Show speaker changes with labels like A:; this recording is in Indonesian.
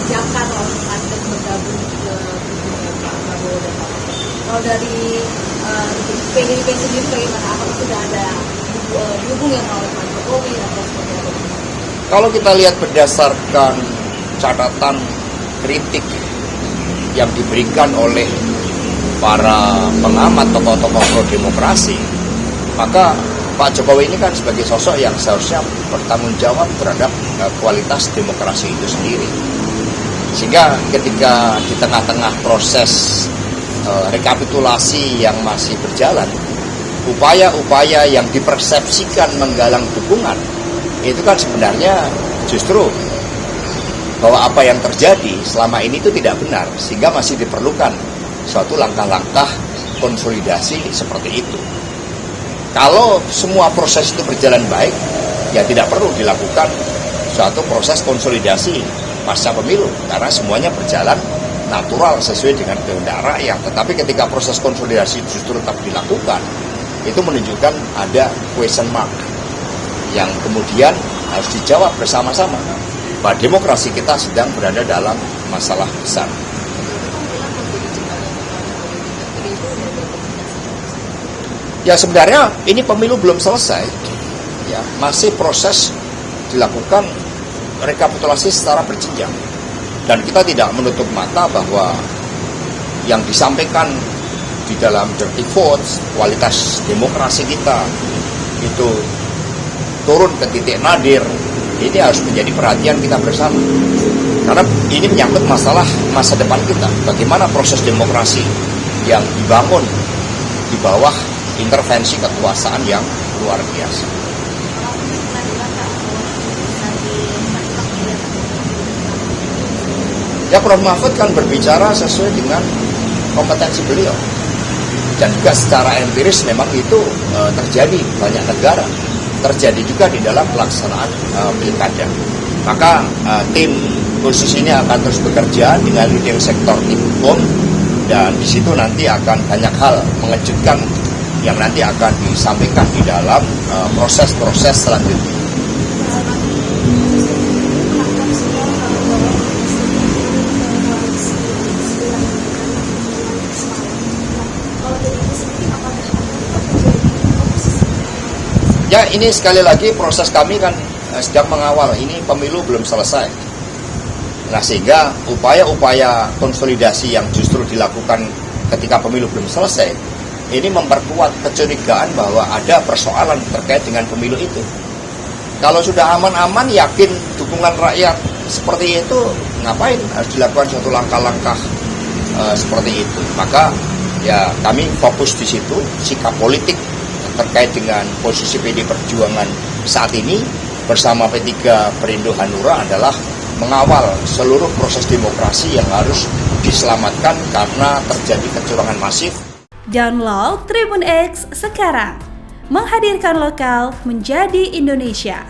A: ajakan untuk Nasdem bergabung ke Pak Prabowo dan Pak Mahfud. Kalau dari PDIP sendiri bagaimana? Apakah sudah ada dukung yang oleh Pak Jokowi atau seperti apa?
B: Kalau kita lihat berdasarkan catatan kritik yang diberikan oleh para pengamat tokoh-tokoh pro-demokrasi, maka Pak Jokowi ini kan sebagai sosok yang seharusnya bertanggung jawab terhadap kualitas demokrasi itu sendiri. Sehingga ketika di tengah-tengah proses rekapitulasi yang masih berjalan, upaya-upaya yang dipersepsikan menggalang dukungan, itu kan sebenarnya justru bahwa apa yang terjadi selama ini itu tidak benar, sehingga masih diperlukan suatu langkah-langkah konsolidasi seperti itu. Kalau semua proses itu berjalan baik, ya tidak perlu dilakukan suatu proses konsolidasi pasca pemilu, karena semuanya berjalan natural sesuai dengan kehendak rakyat. Tetapi ketika proses konsolidasi justru tetap dilakukan, itu menunjukkan ada question mark yang kemudian harus dijawab bersama-sama bahwa demokrasi kita sedang berada dalam masalah besar. Ya sebenarnya ini pemilu belum selesai, ya masih proses dilakukan rekapitulasi secara berjenjang, dan kita tidak menutup mata bahwa yang disampaikan di dalam dirty votes, kualitas demokrasi kita itu turun ke titik nadir. Ini harus menjadi perhatian kita bersama, karena ini menyangkut masalah masa depan kita. Bagaimana proses demokrasi yang dibangun di bawah intervensi kekuasaan yang luar biasa. Ya, Prof. Mahfud kan berbicara sesuai dengan kompetensi beliau, dan juga secara empiris memang itu terjadi di banyak negara, terjadi juga di dalam pelaksanaan pilkada. Maka tim khusus ini akan terus bekerja dengan leading sektor tim hukum, dan di situ nanti akan banyak hal mengejutkan yang nanti akan disampaikan di dalam proses-proses selanjutnya. Ya, ini sekali lagi proses kami kan sedang mengawal, ini pemilu belum selesai. Nah, sehingga upaya-upaya konsolidasi yang justru dilakukan ketika pemilu belum selesai, ini memperkuat kecurigaan bahwa ada persoalan terkait dengan pemilu itu. Kalau sudah aman-aman, yakin dukungan rakyat seperti itu, ngapain harus dilakukan suatu langkah-langkah seperti itu? Maka ya kami fokus di situ, sikap politik terkait dengan posisi PD Perjuangan saat ini bersama P3 Perindo Hanura adalah mengawal seluruh proses demokrasi yang harus diselamatkan karena terjadi kecurangan masif.
C: Download Tribun X sekarang, menghadirkan lokal menjadi Indonesia.